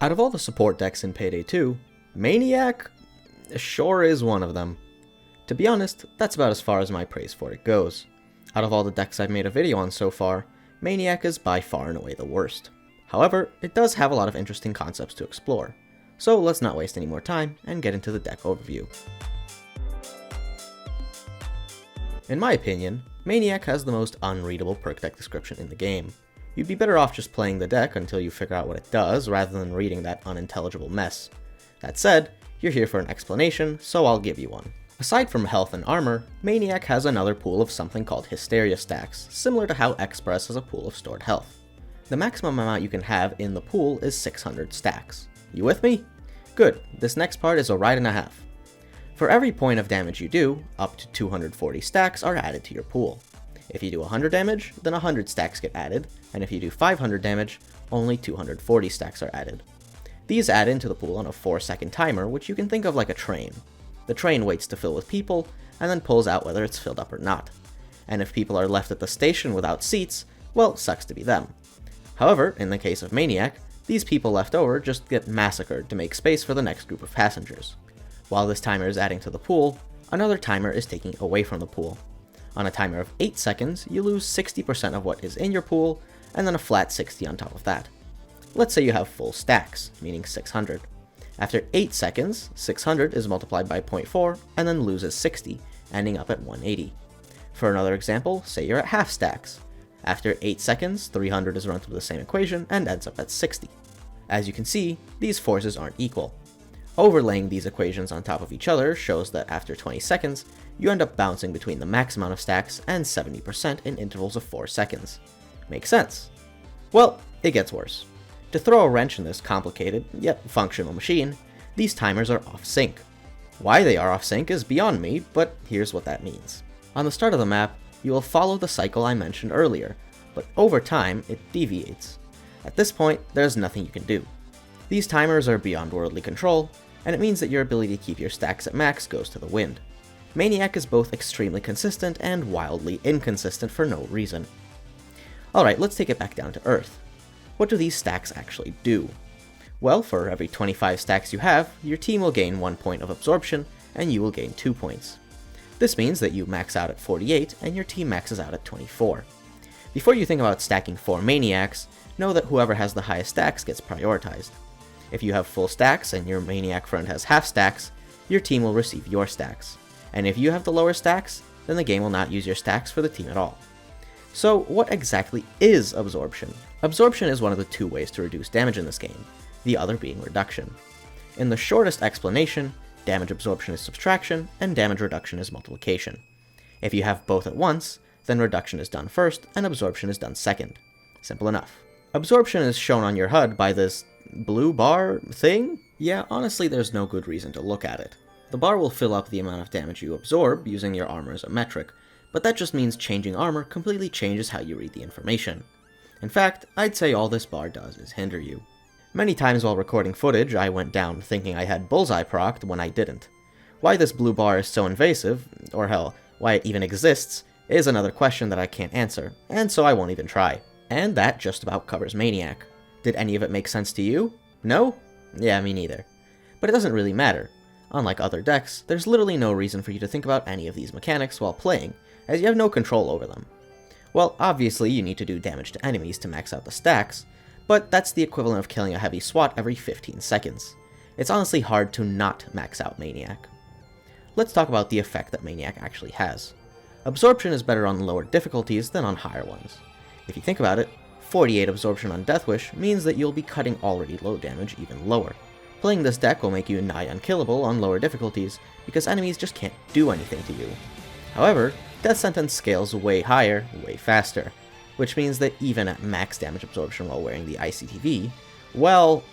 Out of all the support decks in Payday 2, Maniac sure is one of them. To be honest, that's about as far as my praise for it goes. Out of all the decks I've made a video on so far, Maniac is by far and away the worst. However, it does have a lot of interesting concepts to explore. So let's not waste any more time and get into the deck overview. In my opinion, Maniac has the most unreadable perk deck description in the game. You'd be better off just playing the deck until you figure out what it does, rather than reading that unintelligible mess. That said, you're here for an explanation, so I'll give you one. Aside from health and armor, Maniac has another pool of something called hysteria stacks, similar to how Express has a pool of stored health. The maximum amount you can have in the pool is 600 stacks. You with me? Good, this next part is a ride and a half. For every point of damage you do, up to 240 stacks are added to your pool. If you do 100 damage, then 100 stacks get added, and if you do 500 damage, only 240 stacks are added. These add into the pool on a 4-second timer, which you can think of like a train. The train waits to fill with people, and then pulls out whether it's filled up or not. And if people are left at the station without seats, well, sucks to be them. However, in the case of Maniac, these people left over just get massacred to make space for the next group of passengers. While this timer is adding to the pool, another timer is taking away from the pool. On a timer of 8 seconds, you lose 60% of what is in your pool, and then a flat 60 on top of that. Let's say you have full stacks, meaning 600. After 8 seconds, 600 is multiplied by 0.4, and then loses 60, ending up at 180. For another example, say you're at half stacks. After 8 seconds, 300 is run through the same equation, and ends up at 60. As you can see, these forces aren't equal. Overlaying these equations on top of each other shows that after 20 seconds, you end up bouncing between the max amount of stacks and 70% in intervals of 4 seconds. Makes sense? Well, it gets worse. To throw a wrench in this complicated, yet functional machine, these timers are off-sync. Why they are off-sync is beyond me, but here's what that means. On the start of the map, you will follow the cycle I mentioned earlier, but over time, it deviates. At this point, there's nothing you can do. These timers are beyond worldly control, and it means that your ability to keep your stacks at max goes to the wind. Maniac is both extremely consistent and wildly inconsistent for no reason. Alright, let's take it back down to Earth. What do these stacks actually do? Well, for every 25 stacks you have, your team will gain 1 point of absorption, and you will gain 2 points. This means that you max out at 48, and your team maxes out at 24. Before you think about stacking 4 Maniacs, know that whoever has the highest stacks gets prioritized. If you have full stacks and your Maniac friend has half stacks, your team will receive your stacks. And if you have the lower stacks, then the game will not use your stacks for the team at all. So what exactly is absorption? Absorption is one of the 2 ways to reduce damage in this game, the other being reduction. In the shortest explanation, damage absorption is subtraction and damage reduction is multiplication. If you have both at once, then reduction is done first and absorption is done second. Simple enough. Absorption is shown on your HUD by this blue bar thing? Yeah, honestly there's no good reason to look at it. The bar will fill up the amount of damage you absorb using your armor as a metric, but that just means changing armor completely changes how you read the information. In fact, I'd say all this bar does is hinder you. Many times while recording footage, I went down thinking I had bullseye procced when I didn't. Why this blue bar is so invasive, or hell, why it even exists, is another question that I can't answer, and so I won't even try. And that just about covers Maniac. Did any of it make sense to you? No? Yeah, me neither. But it doesn't really matter. Unlike other decks, there's literally no reason for you to think about any of these mechanics while playing, as you have no control over them. Well, obviously you need to do damage to enemies to max out the stacks, but that's the equivalent of killing a heavy SWAT every 15 seconds. It's honestly hard to not max out Maniac. Let's talk about the effect that Maniac actually has. Absorption is better on lower difficulties than on higher ones. If you think about it, 48 absorption on Death Wish means that you'll be cutting already low damage even lower. Playing this deck will make you nigh unkillable on lower difficulties, because enemies just can't do anything to you. However, Death Sentence scales way higher, way faster, which means that even at max damage absorption while wearing the ICTV, well...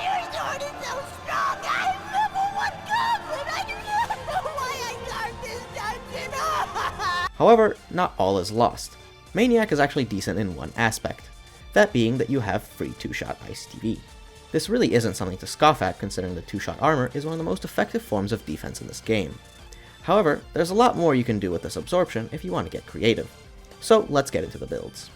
Your sword is so strong! I'm level 1 goblin! I do not know why I got this dungeon! However, not all is lost. Maniac is actually decent in one aspect, that being that you have free 2-shot ICTV. This really isn't something to scoff at, considering the 2-shot armor is one of the most effective forms of defense in this game. However, there's a lot more you can do with this absorption if you want to get creative. So let's get into the builds.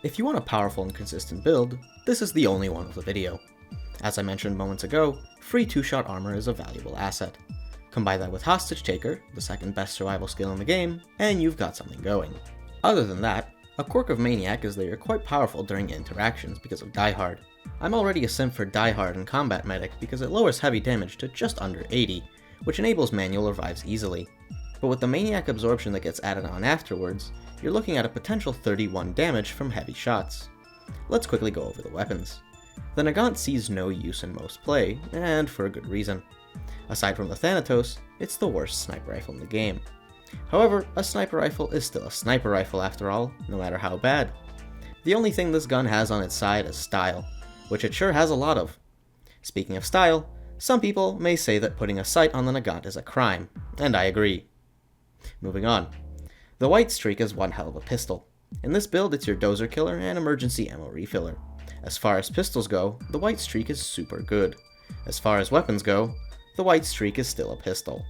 If you want a powerful and consistent build, this is the only one of the video. As I mentioned moments ago, free 2-shot armor is a valuable asset. Combine that with Hostage Taker, the second best survival skill in the game, and you've got something going. Other than that, a quirk of Maniac is that you're quite powerful during interactions because of Die Hard. I'm already a simp for Die Hard and Combat Medic because it lowers heavy damage to just under 80, which enables manual revives easily. But with the Maniac absorption that gets added on afterwards, you're looking at a potential 31 damage from heavy shots. Let's quickly go over the weapons. The Nagant sees no use in most play, and for a good reason. Aside from the Thanatos, it's the worst sniper rifle in the game. However, a sniper rifle is still a sniper rifle after all, no matter how bad. The only thing this gun has on its side is style, which it sure has a lot of. Speaking of style, some people may say that putting a sight on the Nagant is a crime, and I agree. Moving on. The White Streak is one hell of a pistol. In this build, it's your dozer killer and emergency ammo refiller. As far as pistols go, the White Streak is super good. As far as weapons go, the White Streak is still a pistol.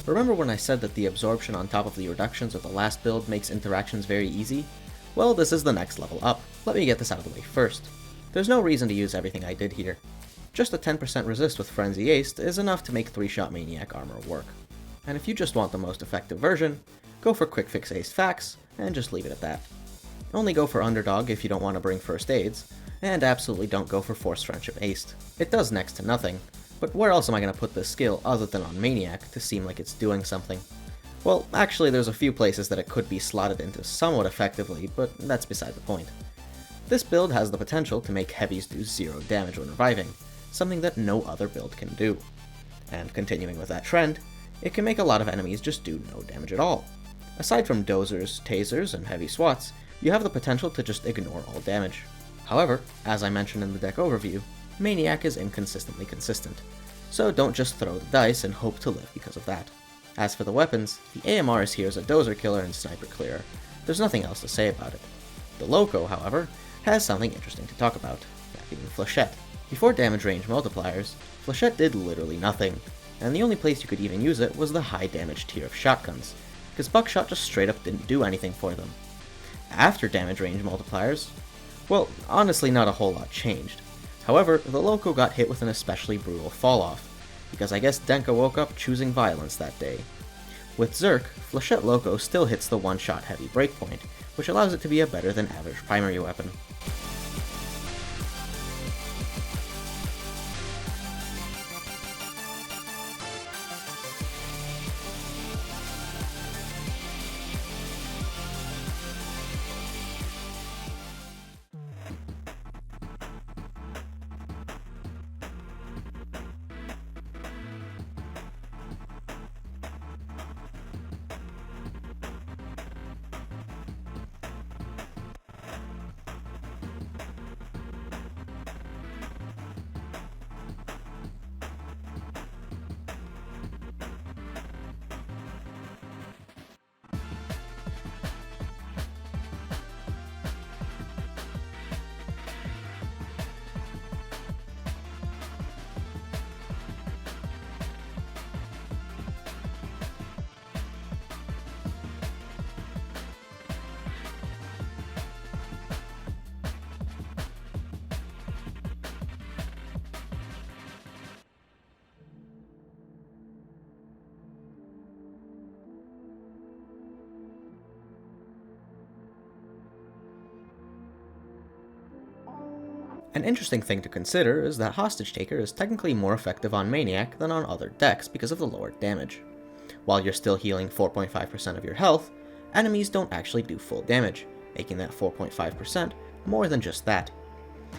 Remember when I said that the absorption on top of the reductions of the last build makes interactions very easy? Well, this is the next level up. Let me get this out of the way first. There's no reason to use everything I did here. Just a 10% resist with Frenzy Aced is enough to make 3-shot Maniac armor work. And if you just want the most effective version, go for Quick Fix Aced Fax, and just leave it at that. Only go for Underdog if you don't want to bring first aids, and absolutely don't go for Forced Friendship Aced. It does next to nothing, but where else am I going to put this skill other than on Maniac to seem like it's doing something? Well, actually there's a few places that it could be slotted into somewhat effectively, but that's beside the point. This build has the potential to make heavies do 0 damage when reviving, something that no other build can do. And continuing with that trend, it can make a lot of enemies just do no damage at all. Aside from dozers, tasers, and heavy swats, you have the potential to just ignore all damage. However, as I mentioned in the deck overview, Maniac is inconsistently consistent, so don't just throw the dice and hope to live because of that. As for the weapons, the AMR is here as a dozer killer and sniper clearer. There's nothing else to say about it. The Loco, however, has something interesting to talk about, that being Flechette. Before damage range multipliers, Flechette did literally nothing, and the only place you could even use it was the high damage tier of shotguns, because Buckshot just straight up didn't do anything for them. After damage range multipliers, well, honestly not a whole lot changed. However, the Loco got hit with an especially brutal fall-off, because I guess Denka woke up choosing violence that day. With Zerk, Flechette Loco still hits the one-shot heavy breakpoint, which allows it to be a better than average primary weapon. An interesting thing to consider is that Hostage Taker is technically more effective on Maniac than on other decks because of the lower damage. While you're still healing 4.5% of your health, enemies don't actually do full damage, making that 4.5% more than just that.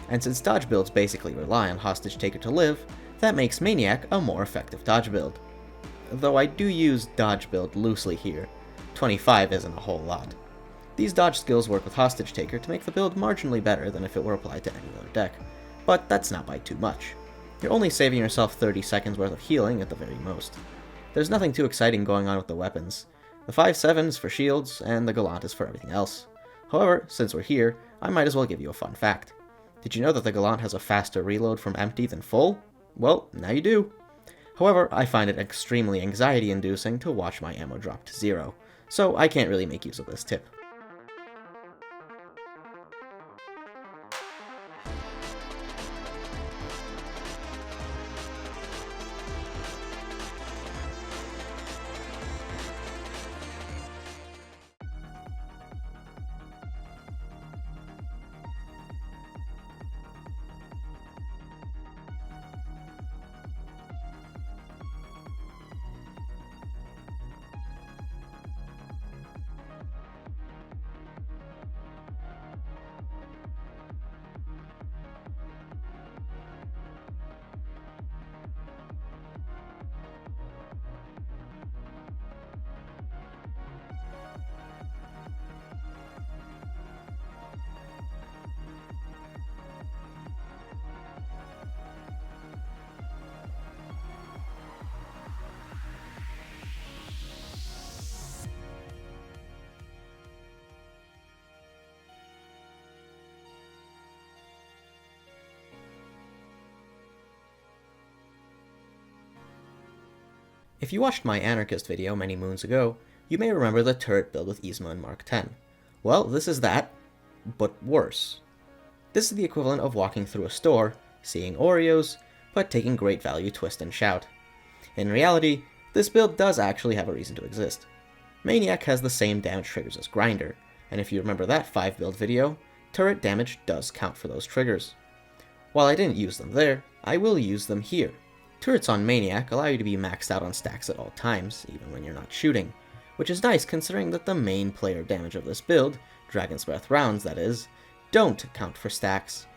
And since dodge builds basically rely on Hostage Taker to live, that makes Maniac a more effective dodge build. Though I do use dodge build loosely here, 25 isn't a whole lot. These dodge skills work with Hostage Taker to make the build marginally better than if it were applied to any other deck, but that's not by too much. You're only saving yourself 30 seconds worth of healing at the very most. There's nothing too exciting going on with the weapons. The 5.7 is for shields, and the Gallant is for everything else. However, since we're here, I might as well give you a fun fact. Did you know that the Gallant has a faster reload from empty than full? Well, now you do. However, I find it extremely anxiety-inducing to watch my ammo drop to 0, so I can't really make use of this tip. If you watched my Anarchist video many moons ago, you may remember the turret build with Yzma and Mark X. Well, this is that, but worse. This is the equivalent of walking through a store, seeing Oreos, but taking great value Twist and Shout. In reality, this build does actually have a reason to exist. Maniac has the same damage triggers as Grinder, and if you remember that 5 build video, turret damage does count for those triggers. While I didn't use them there, I will use them here. Turrets on Maniac allow you to be maxed out on stacks at all times, even when you're not shooting, which is nice considering that the main player damage of this build, Dragon's Breath rounds that is, don't count for stacks.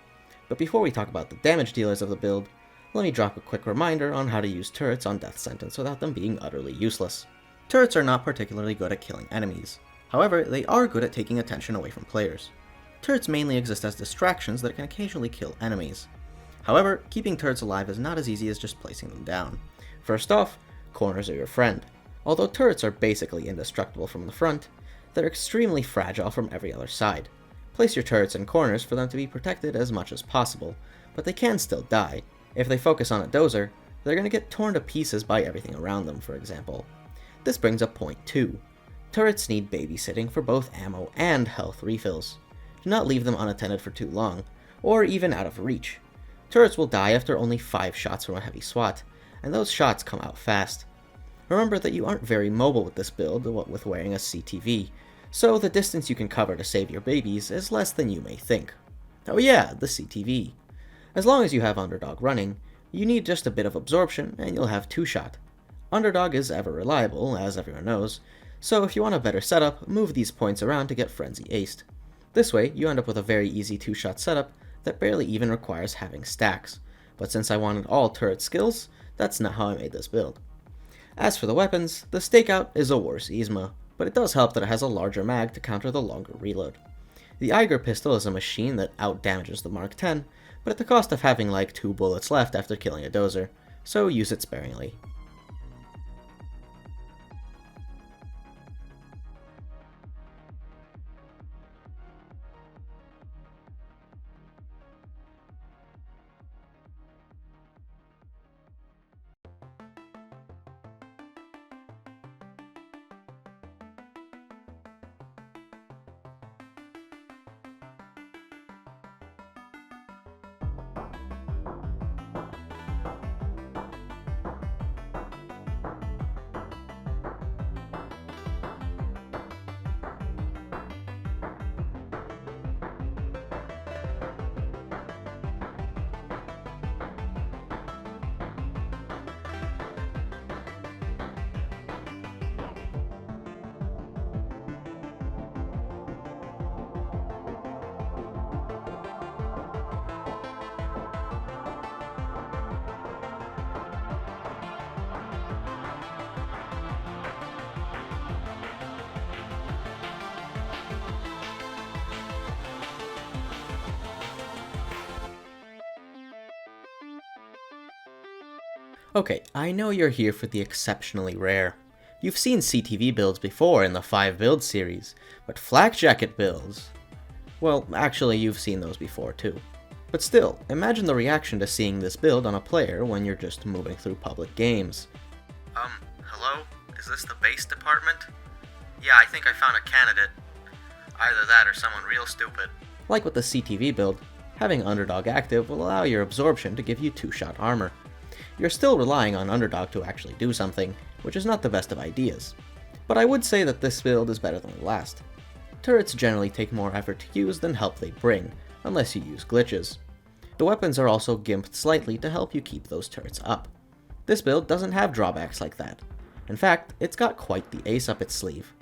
But before we talk about the damage dealers of the build, let me drop a quick reminder on how to use turrets on Death Sentence without them being utterly useless. Turrets are not particularly good at killing enemies. However, they are good at taking attention away from players. Turrets mainly exist as distractions that can occasionally kill enemies. However, keeping turrets alive is not as easy as just placing them down. First off, corners are your friend. Although turrets are basically indestructible from the front, they're extremely fragile from every other side. Place your turrets in corners for them to be protected as much as possible, but they can still die. If they focus on a dozer, they're going to get torn to pieces by everything around them, for example. This brings up point 2. Turrets need babysitting for both ammo and health refills. Do not leave them unattended for too long, or even out of reach. Turrets will die after only 5 shots from a heavy SWAT, and those shots come out fast. Remember that you aren't very mobile with this build, what with wearing a CTV, so the distance you can cover to save your babies is less than you may think. Oh yeah, the CTV. As long as you have Underdog running, you need just a bit of absorption and you'll have 2-shot. Underdog is ever reliable, as everyone knows, so if you want a better setup, move these points around to get Frenzy aced. This way, you end up with a very easy 2-shot setup that barely even requires having stacks, but since I wanted all turret skills, that's not how I made this build. As for the weapons, the Stakeout is a worse Yzma, but it does help that it has a larger mag to counter the longer reload. The Eiger pistol is a machine that out-damages the Mark X, but at the cost of having like 2 bullets left after killing a dozer, so use it sparingly. Okay, I know you're here for the exceptionally rare. You've seen CTV builds before in the 5 build series, but flak jacket builds... Well, actually you've seen those before too. But still, imagine the reaction to seeing this build on a player when you're just moving through public games. Hello? Is this the base department? Yeah, I think I found a candidate. Either that or someone real stupid. Like with the CTV build, having Underdog active will allow your absorption to give you 2-shot armor. You're still relying on Underdog to actually do something, which is not the best of ideas. But I would say that this build is better than the last. Turrets generally take more effort to use than help they bring, unless you use glitches. The weapons are also gimped slightly to help you keep those turrets up. This build doesn't have drawbacks like that. In fact, it's got quite the ace up its sleeve.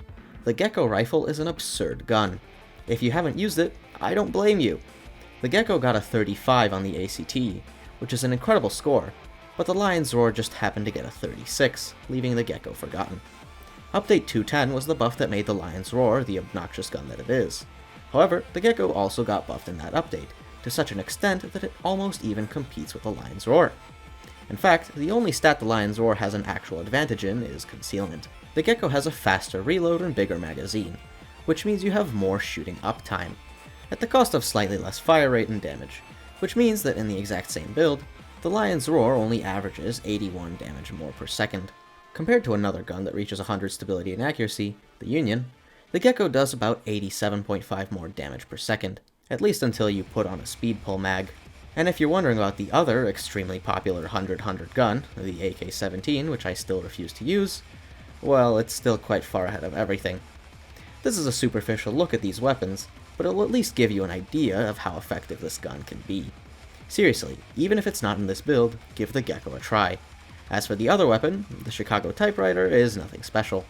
The Gecko rifle is an absurd gun. If you haven't used it, I don't blame you. The Gecko got a 35 on the ACT, which is an incredible score, but the Lion's Roar just happened to get a 36, leaving the Gecko forgotten. Update 210 was the buff that made the Lion's Roar the obnoxious gun that it is. However, the Gecko also got buffed in that update, to such an extent that it almost even competes with the Lion's Roar. In fact, the only stat the Lion's Roar has an actual advantage in is concealment. The Gecko has a faster reload and bigger magazine, which means you have more shooting uptime, at the cost of slightly less fire rate and damage, which means that in the exact same build, the Lion's Roar only averages 81 damage more per second. Compared to another gun that reaches 100 stability and accuracy, the Union, the Gecko does about 87.5 more damage per second, at least until you put on a speed pull mag. And if you're wondering about the other extremely popular 100-100 gun, the AK-17, which I still refuse to use, well, it's still quite far ahead of everything. This is a superficial look at these weapons, but it'll at least give you an idea of how effective this gun can be. Seriously, even if it's not in this build, give the Gecko a try. As for the other weapon, the Chicago Typewriter is nothing special.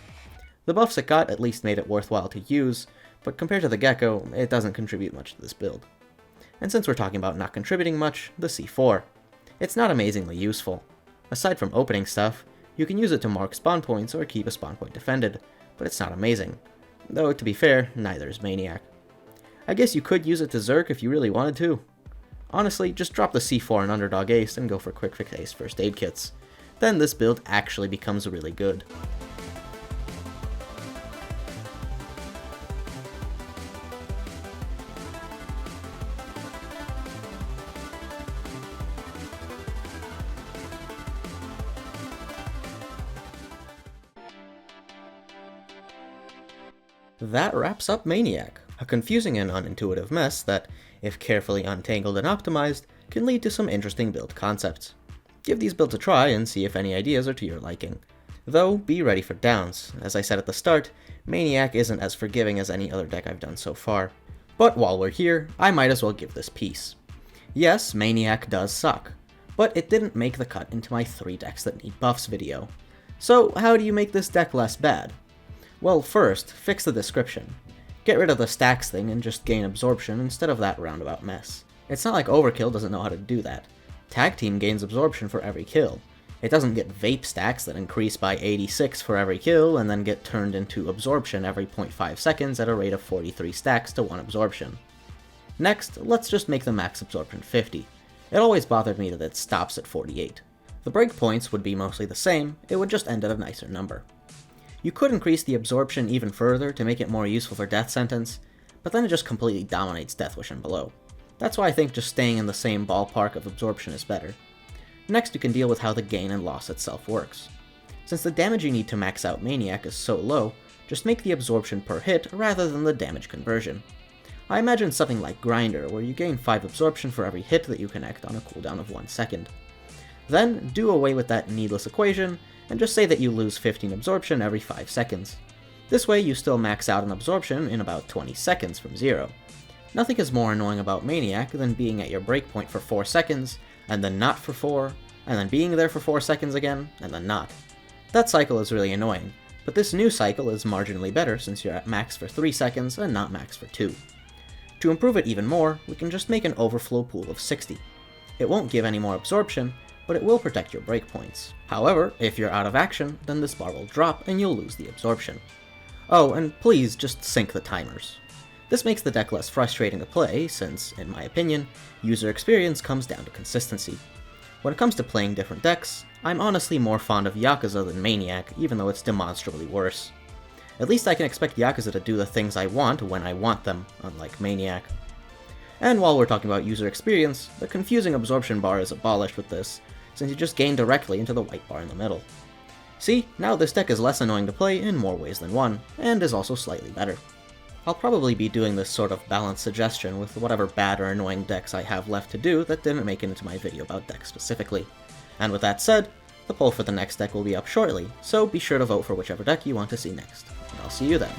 The buffs it got at least made it worthwhile to use, but compared to the Gecko, it doesn't contribute much to this build. And since we're talking about not contributing much, the C4. It's not amazingly useful. Aside from opening stuff, you can use it to mark spawn points or keep a spawn point defended, but it's not amazing. Though, to be fair, neither is Maniac. I guess you could use it to Zerk if you really wanted to. Honestly, just drop the C4 and Underdog Ace and go for quick fix ace first aid kits. Then this build actually becomes really good. That wraps up Maniac, a confusing and unintuitive mess that, if carefully untangled and optimized, can lead to some interesting build concepts. Give these builds a try and see if any ideas are to your liking. Though, be ready for downs. As I said at the start, Maniac isn't as forgiving as any other deck I've done so far. But while we're here, I might as well give this piece. Yes, Maniac does suck, but it didn't make the cut into my 3 decks that need buffs video. So how do you make this deck less bad? Well, first, fix the description. Get rid of the stacks thing and just gain absorption instead of that roundabout mess. It's not like Overkill doesn't know how to do that. Tag Team gains absorption for every kill. It doesn't get vape stacks that increase by 86 for every kill and then get turned into absorption every 0.5 seconds at a rate of 43 stacks to 1 absorption. Next, let's just make the max absorption 50. It always bothered me that it stops at 48. The breakpoints would be mostly the same, it would just end at a nicer number. You could increase the absorption even further to make it more useful for Death Sentence, but then it just completely dominates Death Wish and below. That's why I think just staying in the same ballpark of absorption is better. Next, you can deal with how the gain and loss itself works. Since the damage you need to max out Maniac is so low, just make the absorption per hit rather than the damage conversion. I imagine something like Grinder, where you gain 5 absorption for every hit that you connect on a cooldown of 1 second. Then, do away with that needless equation, and just say that you lose 15 absorption every 5 seconds. This way you still max out an absorption in about 20 seconds from 0. Nothing is more annoying about Maniac than being at your breakpoint for 4 seconds, and then not for 4, and then being there for 4 seconds again, and then not. That cycle is really annoying, but this new cycle is marginally better since you're at max for 3 seconds and not max for 2. To improve it even more, we can just make an overflow pool of 60. It won't give any more absorption, but it will protect your breakpoints. However, if you're out of action, then this bar will drop and you'll lose the absorption. Oh, and please just sync the timers. This makes the deck less frustrating to play, since, in my opinion, user experience comes down to consistency. When it comes to playing different decks, I'm honestly more fond of Yakuza than Maniac, even though it's demonstrably worse. At least I can expect Yakuza to do the things I want when I want them, unlike Maniac. And while we're talking about user experience, the confusing absorption bar is abolished with this, since you just gain directly into the white bar in the middle. See, now this deck is less annoying to play in more ways than one, and is also slightly better. I'll probably be doing this sort of balanced suggestion with whatever bad or annoying decks I have left to do that didn't make it into my video about decks specifically. And with that said, the poll for the next deck will be up shortly, so be sure to vote for whichever deck you want to see next. And I'll see you then.